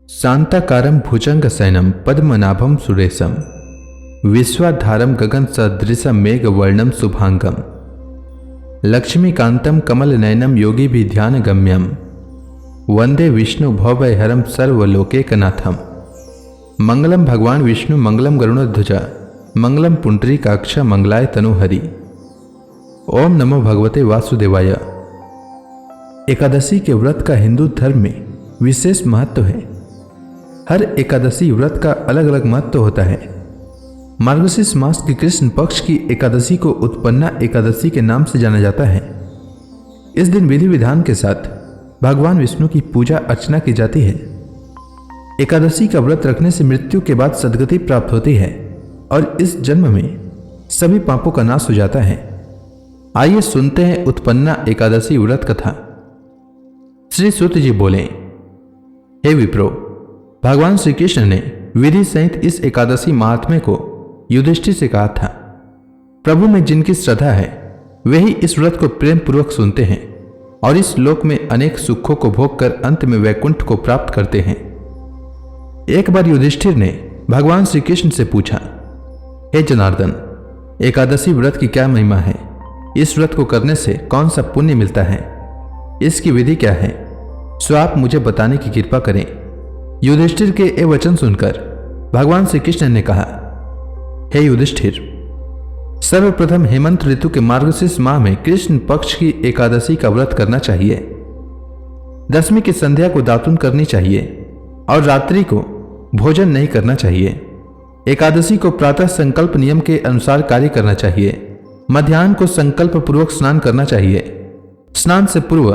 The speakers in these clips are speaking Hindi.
शांताकारं भुजंगशयनं पद्मनाभं सुरेशं विश्वाधारं गगनसदृशं मेघवर्णं शुभांगं लक्ष्मीकान्तं कमलनयनं योगिभिर्ध्यानगम्यं वंदे विष्णु भवभयहरं सर्वलोकैकनाथं। मंगलम भगवान विष्णु मंगलम गरुड़ध्वज मंगलम पुंडरीकाक्ष मंगलाय तनुहरि। ओम नमो भगवते वासुदेवाय। एकादशी के व्रत का हिंदू धर्म में विशेष महत्व है। हर एकादशी व्रत का अलग अलग महत्व होता है। मार्गशीर्ष मास की कृष्ण पक्ष की एकादशी को उत्पन्ना एकादशी के नाम से जाना जाता है। इस दिन विधि विधान के साथ भगवान विष्णु की पूजा अर्चना की जाती है। एकादशी का व्रत रखने से मृत्यु के बाद सद्गति प्राप्त होती है और इस जन्म में सभी पापों का नाश हो जाता है। आइए सुनते हैं उत्पन्ना एकादशी व्रत कथा। श्री सूत जी बोले, हे विप्रो, भगवान श्री कृष्ण ने विधि सहित इस एकादशी महात्म्य को युधिष्ठिर से कहा था। प्रभु में जिनकी श्रद्धा है वे ही इस व्रत को प्रेम पूर्वक सुनते हैं और इस लोक में अनेक सुखों को भोग कर अंत में वैकुंठ को प्राप्त करते हैं। एक बार युधिष्ठिर ने भगवान श्री कृष्ण से पूछा, हे जनार्दन, एकादशी व्रत की क्या महिमा है? इस व्रत को करने से कौन सा पुण्य मिलता है? इसकी विधि क्या है? सो आप मुझे बताने की कृपा करें। युधिष्ठिर के ये वचन सुनकर भगवान श्री कृष्ण ने कहा, हे युधिष्ठिर, सर्वप्रथम हेमंत ऋतु के मार्गशीर्ष माह में कृष्ण पक्ष की एकादशी का व्रत करना चाहिए। दशमी की संध्या को दातुन करनी चाहिए और रात्रि को भोजन नहीं करना चाहिए। एकादशी को प्रातः संकल्प नियम के अनुसार कार्य करना चाहिए। मध्याह्न को संकल्प पूर्वक स्नान करना चाहिए। स्नान से पूर्व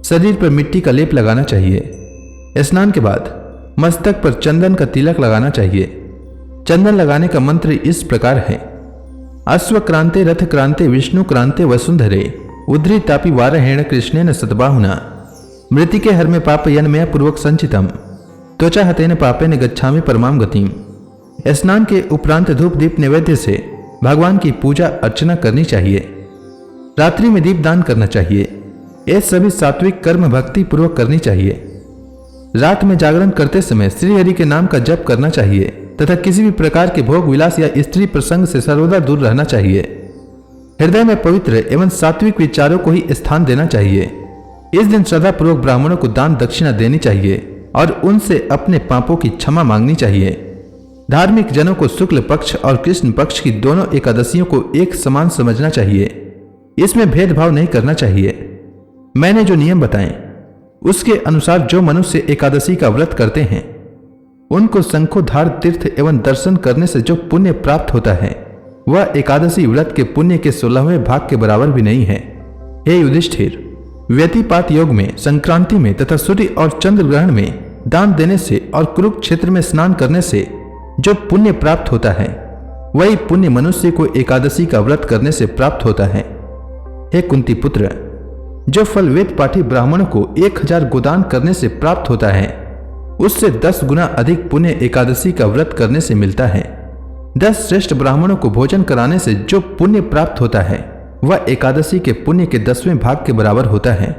शरीर पर मिट्टी का लेप लगाना चाहिए। स्नान के बाद मस्तक पर चंदन का तिलक लगाना चाहिए। चंदन लगाने का मंत्र इस प्रकार है, अश्व क्रांते रथ क्रांते विष्णु क्रांते वसुंधरे उद्री तापी वारहेण कृष्णेन सतबाहुना मृतिके हर्मे पाप यन्मय पूर्वक संचितम त्वचा हतेन पापेन गच्छामि परमाम गतिम। स्नान के उपरांत धूप दीप नैवेद्य से भगवान की पूजा अर्चना करनी चाहिए। रात्रि में दीप दान करना चाहिए। ये सभी सात्विक कर्म भक्ति पूर्वक करनी चाहिए। रात में जागरण करते समय श्री हरि के नाम का जप करना चाहिए तथा किसी भी प्रकार के भोग विलास या स्त्री प्रसंग से सर्वदा दूर रहना चाहिए। हृदय में पवित्र एवं सात्विक विचारों को ही स्थान देना चाहिए। इस दिन श्रद्धा पूर्वक ब्राह्मणों को दान दक्षिणा देनी चाहिए और उनसे अपने पापों की क्षमा मांगनी चाहिए। धार्मिक जनों को शुक्ल पक्ष और कृष्ण पक्ष की दोनों एकादशियों को एक समान समझना चाहिए। इसमें भेदभाव नहीं करना चाहिए। मैंने जो नियम बताए उसके अनुसार जो मनुष्य एकादशी का व्रत करते हैं उनको शंखोधार तीर्थ एवं दर्शन करने से जो पुण्य प्राप्त होता है वह एकादशी व्रत के पुण्य के 16वें भाग के बराबर भी नहीं है। हे युधिष्ठिर, व्यतिपात योग में, संक्रांति में तथा सूर्य और चंद्र ग्रहण में दान देने से और कुरुक्षेत्र में स्नान करने से जो पुण्य प्राप्त होता है वही पुण्य मनुष्य को एकादशी का व्रत करने से प्राप्त होता है। हे कुंती पुत्र, जो फल वेद पाठी ब्राह्मणों को 1000 गोदान करने से प्राप्त होता है उससे 10 गुना अधिक पुण्य एकादशी का व्रत करने से मिलता है। 10 श्रेष्ठ ब्राह्मणों को भोजन कराने से जो पुण्य प्राप्त होता है वह एकादशी के पुण्य के 10वें भाग के बराबर होता है।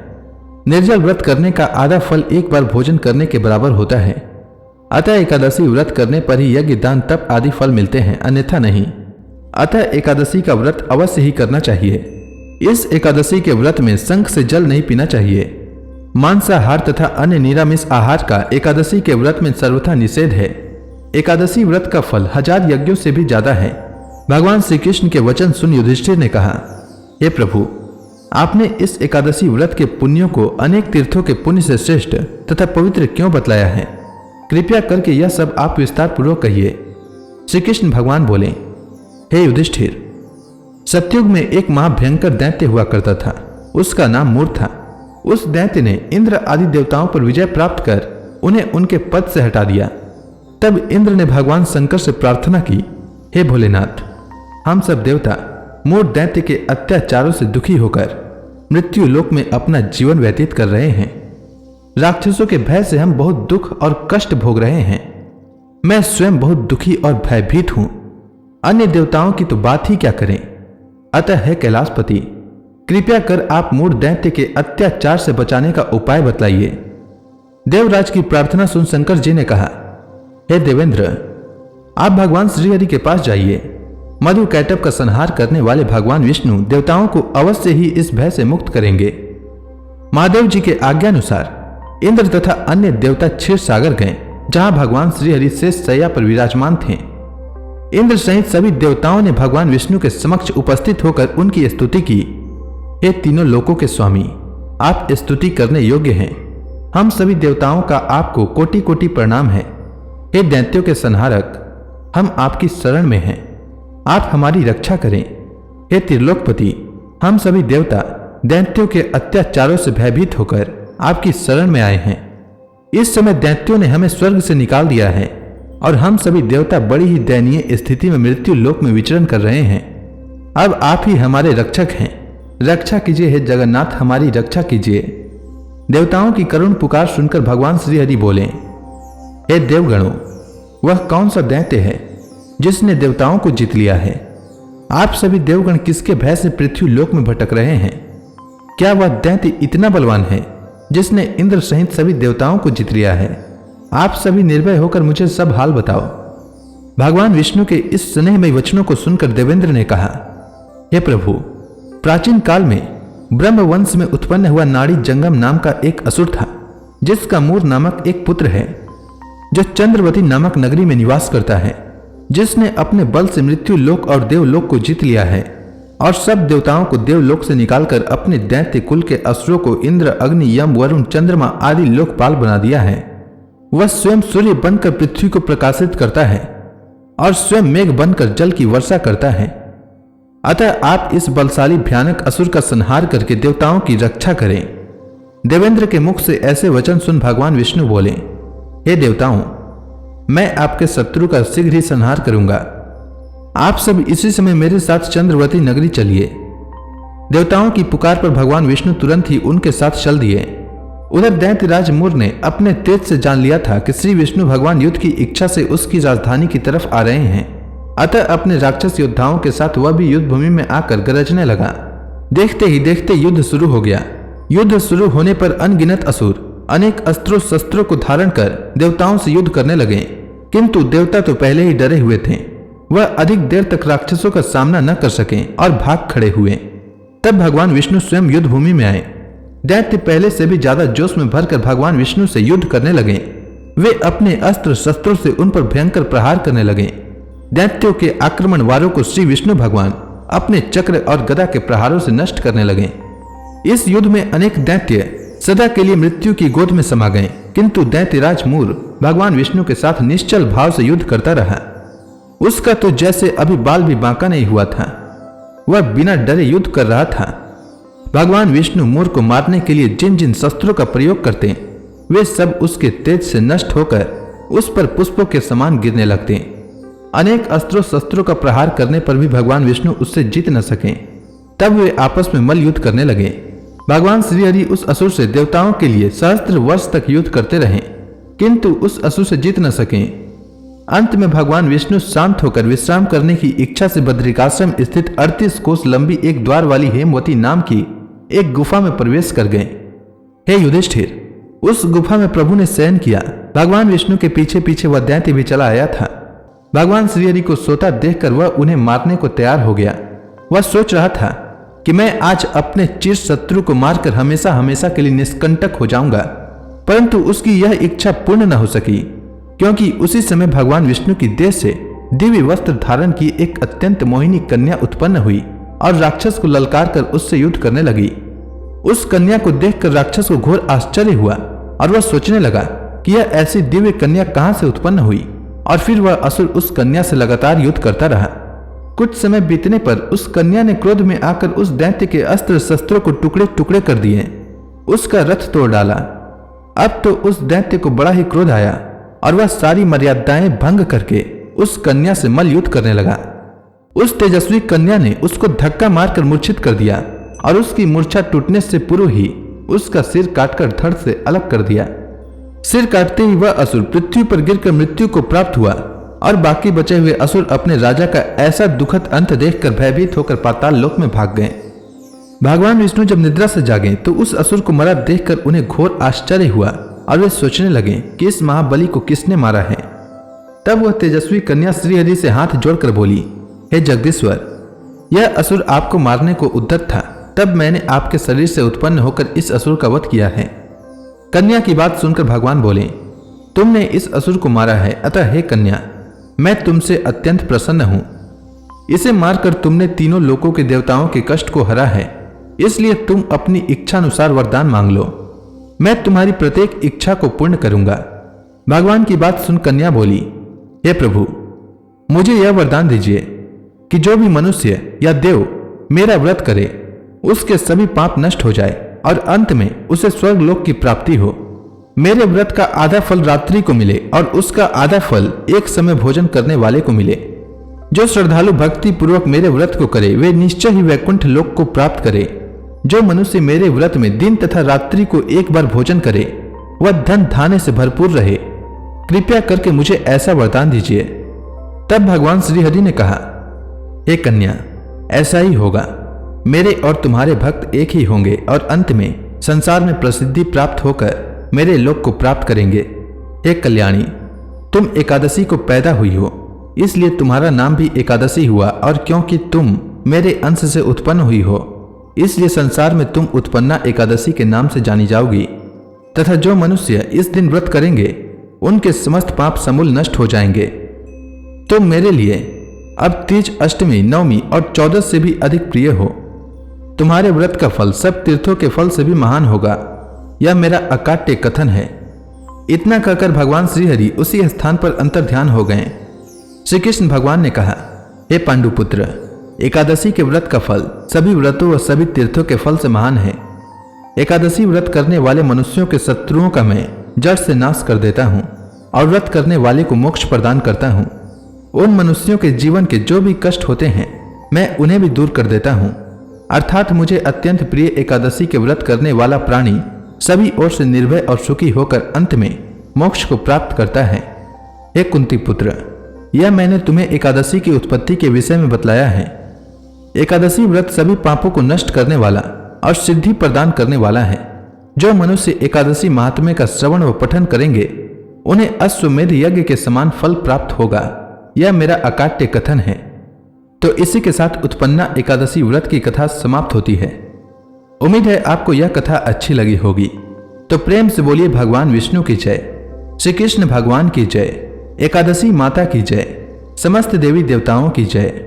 निर्जल व्रत करने का आधा फल एक बार भोजन करने के बराबर होता है। अतः एकादशी व्रत करने पर ही यज्ञ दान तप आदि फल मिलते हैं, अन्यथा नहीं। अतः एकादशी का व्रत अवश्य ही करना चाहिए। इस एकादशी के व्रत में शंख से जल नहीं पीना चाहिए। मांसाहार तथा अन्य निरामिष आहार का एकादशी के व्रत में सर्वथा निषेध है। एकादशी व्रत का फल 1000 यज्ञों से भी ज्यादा है। भगवान श्री कृष्ण के वचन सुन युधिष्ठिर ने कहा, हे प्रभु, आपने इस एकादशी व्रत के पुण्यों को अनेक तीर्थों के पुण्य से श्रेष्ठ तथा पवित्र क्यों बतलाया है? कृपया करके यह सब आप विस्तार पूर्वक कहिए। श्री कृष्ण भगवान बोले, हे युधिष्ठिर, सतयुग में एक महाभयंकर दैत्य हुआ करता था। उसका नाम मूर था। उस दैत्य ने इंद्र आदि देवताओं पर विजय प्राप्त कर उन्हें उनके पद से हटा दिया। तब इंद्र ने भगवान शंकर से प्रार्थना की, हे भोलेनाथ, हम सब देवता मूर दैत्य के अत्याचारों से दुखी होकर मृत्यु लोक में अपना जीवन व्यतीत कर रहे हैं। राक्षसों के भय से हम बहुत दुख और कष्ट भोग रहे हैं। मैं स्वयं बहुत दुखी और भयभीत हूं। अन्य देवताओं की तो बात ही क्या करें। अतः है कैलाशपति, कृपया कर आप मूढ़ दैत्य के अत्याचार से बचाने का उपाय बतलाइए। देवराज की प्रार्थना सुन शंकर जी ने कहा, हे देवेंद्र, आप भगवान श्रीहरि के पास जाइए। मधु कैटभ का संहार करने वाले भगवान विष्णु देवताओं को अवश्य ही इस भय से मुक्त करेंगे। महादेव जी के आज्ञानुसार इंद्र तथा अन्य देवता क्षीर सागर गए, जहां भगवान श्रीहरि शेष शैया पर विराजमान थे। इंद्र सहित सभी देवताओं ने भगवान विष्णु के समक्ष उपस्थित होकर उनकी स्तुति की। हे तीनों लोकों के स्वामी, आप स्तुति करने योग्य हैं। हम सभी देवताओं का आपको कोटि कोटि प्रणाम है। हे दैत्यों के संहारक, हम आपकी शरण में हैं, आप हमारी रक्षा करें। हे त्रिलोकपति, हम सभी देवता दैत्यों के अत्याचारों से भयभीत होकर आपकी शरण में आए हैं। इस समय दैत्यों ने हमें स्वर्ग से निकाल दिया है और हम सभी देवता बड़ी ही दयनीय स्थिति में मृत्यु लोक में विचरण कर रहे हैं। अब आप ही हमारे रक्षक हैं, रक्षा कीजिए। हे जगन्नाथ, हमारी रक्षा कीजिए। देवताओं की करुण पुकार सुनकर भगवान श्रीहरि बोले, हे देवगणों, वह कौन सा दैत्य है जिसने देवताओं को जीत लिया है? आप सभी देवगण किसके भय से पृथ्वी लोक में भटक रहे हैं? क्या वह दैत्य इतना बलवान है जिसने इंद्र सहित सभी देवताओं को जीत लिया है? आप सभी निर्भय होकर मुझे सब हाल बताओ। भगवान विष्णु के इस स्नेहमयी वचनों को सुनकर देवेंद्र ने कहा, हे प्रभु, प्राचीन काल में ब्रह्मवंश में उत्पन्न हुआ नाड़ी जंगम नाम का एक असुर था, जिसका मूर नामक एक पुत्र है, जो चंद्रवती नामक नगरी में निवास करता है, जिसने अपने बल से मृत्यु लोक और देवलोक को जीत लिया है और सब देवताओं को देवलोक से निकालकर अपने दैत्य कुल के असुरों को इंद्र, अग्नि, यम, वरुण, चंद्रमा आदि लोकपाल बना दिया है। वह स्वयं सूर्य बनकर पृथ्वी को प्रकाशित करता है और स्वयं मेघ बनकर जल की वर्षा करता है। अतः आप इस बलशाली भयानक असुर का संहार करके देवताओं की रक्षा करें। देवेंद्र के मुख से ऐसे वचन सुन भगवान विष्णु बोले, हे देवताओं, मैं आपके शत्रु का शीघ्र ही संहार करूंगा। आप सब इसी समय मेरे साथ चंद्रवती नगरी चलिए। देवताओं की पुकार पर भगवान विष्णु तुरंत ही उनके साथ चल दिए। उधर दैत्यराज मूर ने अपने तेज से जान लिया था कि श्री विष्णु भगवान युद्ध की इच्छा से उसकी राजधानी की तरफ आ रहे हैं। अतः अपने राक्षस योद्धाओं के साथ वह भी युद्ध भूमि में आकर गरजने लगा। देखते ही देखते युद्ध शुरू हो गया। युद्ध शुरू होने पर अनगिनत असुर अनेक अस्त्रों शस्त्रों को धारण कर देवताओं से युद्ध करने लगे, किंतु देवता तो पहले ही डरे हुए थे। वह अधिक देर तक राक्षसों का सामना न कर सके और भाग खड़े हुए। तब भगवान विष्णु स्वयं युद्ध भूमि में आए। दैत्य पहले से भी ज्यादा जोश में भरकर भगवान विष्णु से युद्ध करने लगे। वे अपने अस्त्र शस्त्रों से उन पर भयंकर प्रहार करने लगे। दैत्यों के आक्रमण वारों को श्री विष्णु भगवान अपने चक्र और गदा के प्रहारों से नष्ट करने लगे। इस युद्ध में अनेक दैत्य सदा के लिए मृत्यु की गोद में समा गए, किंतु दैत्यराज मूर भगवान विष्णु के साथ निश्चल भाव से युद्ध करता रहा। उसका तो जैसे अभी बाल भी बांका नहीं हुआ था। वह बिना डरे युद्ध कर रहा था। भगवान विष्णु मूर को मारने के लिए जिन जिन शस्त्रों का प्रयोग करते, वे सब उसके तेज से नष्ट होकर उस पर पुष्पों के समान गिरने लगते। अनेक अस्त्रों शस्त्रों का प्रहार करने पर भी भगवान विष्णु उससे जीत न सके। तब वे आपस में मल्ल युद्ध करने लगे। भगवान श्रीहरि उस असुर से देवताओं के लिए सहस्त्र वर्ष तक युद्ध करते रहे, किंतु उस असुर से जीत न सके। अंत में भगवान विष्णु शांत होकर विश्राम करने की इच्छा से बद्रिकाश्रम स्थित 38 कोस लंबी एक द्वार वाली हेमवती नाम की एक गुफा में प्रवेश कर गए। हे युधिष्ठिर, उस गुफा में प्रभु ने शयन किया। भगवान विष्णु के पीछे पीछे वह दैत्य भी चला आया था। भगवान श्रीहरि को सोता देखकर वह उन्हें मारने को तैयार हो गया। वह सोच रहा था कि मैं आज अपने चिर शत्रु को मारकर हमेशा हमेशा के लिए निष्कंटक हो जाऊंगा, परंतु उसकी यह इच्छा पूर्ण न हो सकी, क्योंकि उसी समय भगवान विष्णु की देह से दिव्य वस्त्र धारण की एक अत्यंत मोहिनी कन्या उत्पन्न हुई और राक्षस को ललकार कर उससे युद्ध करने लगी। उस कन्या को देखकर राक्षस को घोर आश्चर्य हुआ और वह सोचने लगा कि यह ऐसी दिव्य कन्या कहां से उत्पन्न हुई, और फिर वह असुर उस कन्या से लगातार युद्ध करता रहा। कुछ समय बीतने पर उस कन्या ने क्रोध में आकर उस दैत्य के अस्त्र शस्त्रों को टुकड़े टुकड़े कर दिए, उसका रथ तोड़ डाला। अब तो उस दैत्य को बड़ा ही क्रोध आया और वह सारी मर्यादाएं भंग करके उस कन्या से मल्ल युद्ध करने लगा। उस तेजस्वी कन्या ने उसको धक्का मारकर मूर्छित कर दिया और उसकी मूर्छा टूटने से पूर्व ही उसका सिर काटकर धड़ से अलग कर दिया। सिर काटते ही वह असुर पृथ्वी पर गिरकर मृत्यु को प्राप्त हुआ और बाकी बचे हुए असुर अपने राजा का ऐसा दुखद अंत देखकर भयभीत होकर पाताल लोक में भाग गए। भगवान विष्णु जब निद्रा से जागे तो उस असुर को मरा देखकर उन्हें घोर आश्चर्य हुआ और वे सोचने लगे कि इस महाबली को किसने मारा है। तब वह तेजस्वी कन्या श्रीहरि से हाथ जोड़कर बोली, हे जगदीश्वर, यह असुर आपको मारने को उद्यत था, तब मैंने आपके शरीर से उत्पन्न होकर इस असुर का वध किया है। कन्या की बात सुनकर भगवान बोले, तुमने इस असुर को मारा है, अतः हे कन्या, मैं तुमसे अत्यंत प्रसन्न हूं। इसे मारकर तुमने तीनों लोकों के देवताओं के कष्ट को हरा है, इसलिए तुम अपनी इच्छानुसार वरदान मांग लो। मैं तुम्हारी प्रत्येक इच्छा को पूर्ण करूंगा। भगवान की बात सुन कन्या बोली, हे प्रभु, मुझे यह वरदान दीजिए कि जो भी मनुष्य या देव मेरा व्रत करे उसके सभी पाप नष्ट हो जाए और अंत में उसे स्वर्गलोक की प्राप्ति हो। मेरे व्रत का आधा फल रात्रि को मिले और उसका आधा फल एक समय भोजन करने वाले को मिले। जो श्रद्धालु भक्ति पूर्वक मेरे व्रत को करे वे निश्चय ही वैकुंठ लोक को प्राप्त करे। जो मनुष्य मेरे व्रत में दिन तथा रात्रि को एक बार भोजन करे वह धन धान्य से भरपूर रहे। कृपया करके मुझे ऐसा वरदान दीजिए। तब भगवान श्रीहरि ने कहा, हे कन्या, ऐसा ही होगा। मेरे और तुम्हारे भक्त एक ही होंगे और अंत में संसार में प्रसिद्धि प्राप्त होकर मेरे लोक को प्राप्त करेंगे। हे कल्याणी, तुम एकादशी को पैदा हुई हो, इसलिए तुम्हारा नाम भी एकादशी हुआ, और क्योंकि तुम मेरे अंश से उत्पन्न हुई हो इसलिए संसार में तुम उत्पन्ना एकादशी के नाम से जानी जाओगी। तथा जो मनुष्य इस दिन व्रत करेंगे उनके समस्त पाप समूल नष्ट हो जाएंगे। तुम मेरे लिए अब तीज, अष्टमी, नवमी और 14 से भी अधिक प्रिय हो। तुम्हारे व्रत का फल सब तीर्थों के फल से भी महान होगा। यह मेरा अकाट्य कथन है। इतना कहकर भगवान श्रीहरि उसी स्थान पर अंतर्ध्यान हो गए। श्री कृष्ण भगवान ने कहा, हे पांडुपुत्र, एकादशी के व्रत का फल सभी व्रतों व सभी तीर्थों के फल से महान है। एकादशी व्रत करने वाले मनुष्यों के शत्रुओं का मैं जड़ से नाश कर देता हूँ और व्रत करने वाले को मोक्ष प्रदान करता हूँ। उन मनुष्यों के जीवन के जो भी कष्ट होते हैं मैं उन्हें भी दूर कर देता हूँ। अर्थात मुझे अत्यंत प्रिय एकादशी के व्रत करने वाला प्राणी सभी ओर से निर्भय और सुखी होकर अंत में मोक्ष को प्राप्त करता है। हे कुंती पुत्र, यह मैंने तुम्हें एकादशी की उत्पत्ति के विषय में बतलाया है। एकादशी व्रत सभी पापों को नष्ट करने वाला और सिद्धि प्रदान करने वाला है। जो मनुष्य एकादशी महात्म्य का श्रवण व पठन करेंगे उन्हें अश्वमेध यज्ञ के समान फल प्राप्त होगा। यह मेरा अकाट्य कथन है। तो इसी के साथ उत्पन्ना एकादशी व्रत की कथा समाप्त होती है। उम्मीद है आपको यह कथा अच्छी लगी होगी। तो प्रेम से बोलिए भगवान विष्णु की जय, श्री कृष्ण भगवान की जय, एकादशी माता की जय, समस्त देवी देवताओं की जय।